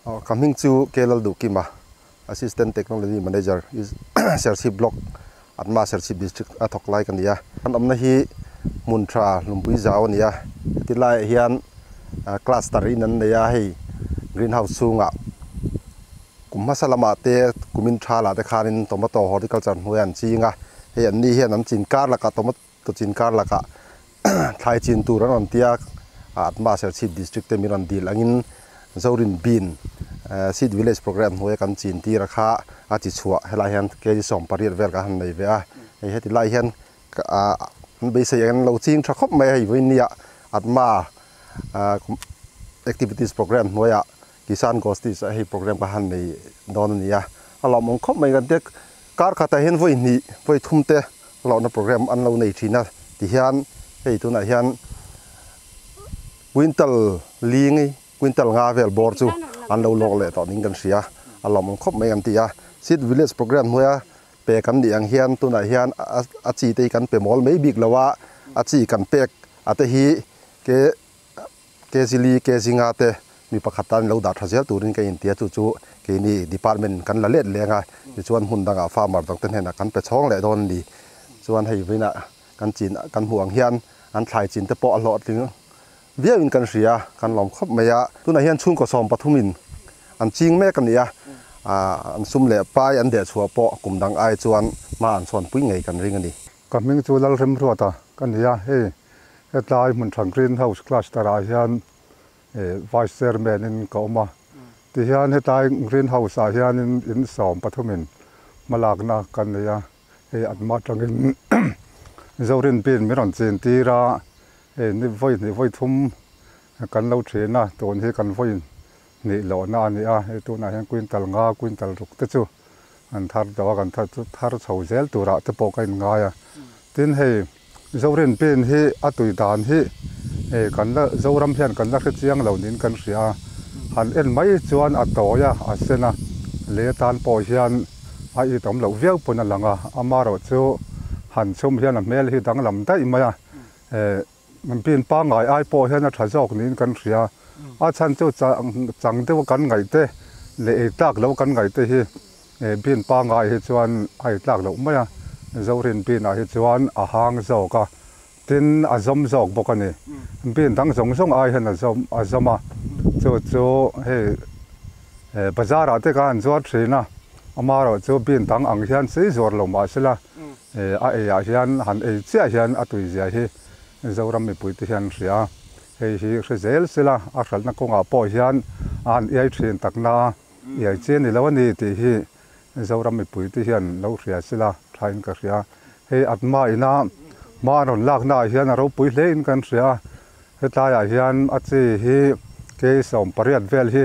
Coming to Kelal Dukima, Assistant Technology Manager is Sersi Block at Ma Sersi District at Hoklai Kandia. And Amnahi Muntra Lumbuiza on ya, Tilai Hian cluster in and the Yahi greenhouse sunga. Kumasalamate, Kumintrala, the Karin, tomato, horticulture, and Chinga, he and Nihan and Chinkarlaka, tomato Chinkarlaka, Taichin to run on Tiak at Ma Sersi District, Miran Dilangin. Zorin Bean Seed Village Program where can chin Tiraka at its work, Helahan, Kaysom, Parir Vergahan, Nevea, a head Lihan, basically, and Loting Trakop may win at Ma activities program where Kisan Gostis a program Bahani Donia. Along Cop may get Karkata hen for ni for Tumte, along the program unknown China, the Hian, hey to Nahian Winter Ling. Quintal Gavel Borzu and low lollet on Ingansia, along Cop Mayantia, Seed Village Program where Pekan the Anghian to Nahian at sea taken Pemol, maybe Glawa, at sea can peck at the he, Kesili, Kesingate, Mipakatan, low that has yet to drink in Tiatu, Kini Department can let Lenga, which one Hundaga farmer, Dr. Hena can pet hong let only. So one Havina can chin, can Huanghian, and try chin the pot a lot. Via in country, can long cop maya, to Nahian Chunko Som Patumin, and Ching Mekania, and Sumle Pai and Death who pot, Kumdang I to one man, so one ping a can ring any. Coming to Lalrim Rota, Kania, hey, at Diamond Greenhouse Cluster, I had Vice Chairman in Goma. The Hian had Greenhouse, I had in Som Patumin, Malagna, Kania, hey, at Matangin Zorin Bin, Miran Tira. Ni voi thum kan lo thena ton he kan voi ni lo na ni a he tu na hian quintal ruk te chu an thar dawa kan thar chho zel tura te po kain nga ya tin he zorin pen he atui dan he kan la zoram hian kan la chiang lo nin kan ria han en mai chuan a to ya a sena le tan po hian a I tom lo viau pona langa amaro chu han chum hian a mel hi dang lam dai mayaมันเป็นป้าไงไอ้พอเห็นนะถ้าจอกนี้กันเสียอาฉันจะจังเดียวกันไงเต้เลยตักแล้วกันไงเต้ที่เป็นป้าไงเหตุชวนไอ้ตักแล้วไม่อะเจ้าเรียนเป็นเหตุชวนอาหารจอกะทิ้งอาจอมจอกบอกกันนี่เป็นทั้งสองไอ้เห็นอาจอมจู่เฮ้ภาษาอะไรกันจวดสินะอามาเราจู่เป็นทั้งอังเฮียนสีจวดลงมาสิละไอ้อาเฮียนหันเสียเฮียนตุยเสียที่Zoram mi puiti hian ria hei hi hrizel sila a hral na konga po hian an ei thin takna ei chen ni lo ani ti hi Zoram mi puiti hian lo ria sila thain ka ria hei atma ina ma ron lak na hian a ro pui hle in kan ria hetlai a hian a chi hi ke som pariat vel hi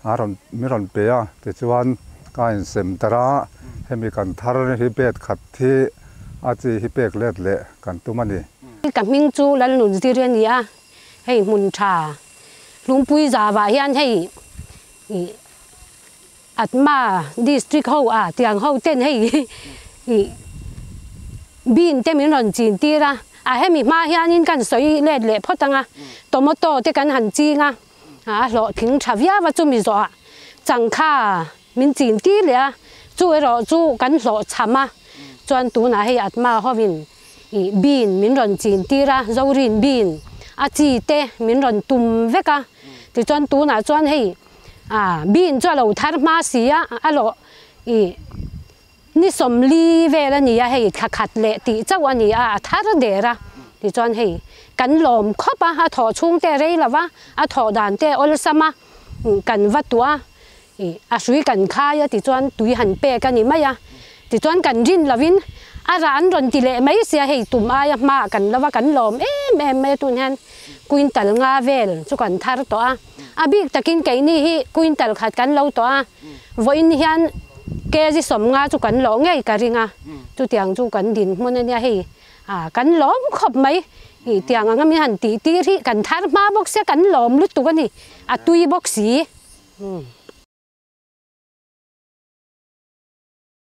a ron mi ron pe a ti chuan kain sem tara hemi kan thar hi bet khat thi a chi hi pek let le kan tumani Coming to Lalunzirian, hey, Muncha, Lumpuiza, Vayan, hey, at Ma district ho, Tiang ho, 10, hey, being Teminon, Tira, I have me Mahian in can soy led le potanga, tomato, take an hantinga, lot King Chavia, Vatumizoa, Zanka, Mintin Tilia, Zu can lot Tama, John Tuna, hey, at Ma Hovin. Bean min ron chin tira zorin bean a chi te min ron tum veka ti chuan tu na chuan hei bean chu lo thar ma sia a lo ni som li ve la ni a hei khat le ti chau ani a thar de ra ti chuan hei kan lom khopa a tho chung te rei lawa a tho dan te ol sama kan vatua a sui kan kha ya ti chuan tui han pe ka ni maya ti chuan kan rin lawin a ran ron ti le mai sia hei tum a ma kan lawa kan lom em tun han quintal nga vel chu kan thar to a big takin kai ni hi quintal khat kan lo to a voin hian ke ji som nga chu kan lo ngei ka ringa chu tiang chu kan din mon ania hei kan lom khop mai hi tiang anga mi han ti hi kan thar ma bok se kan lom lu tu kan ni a tui bok si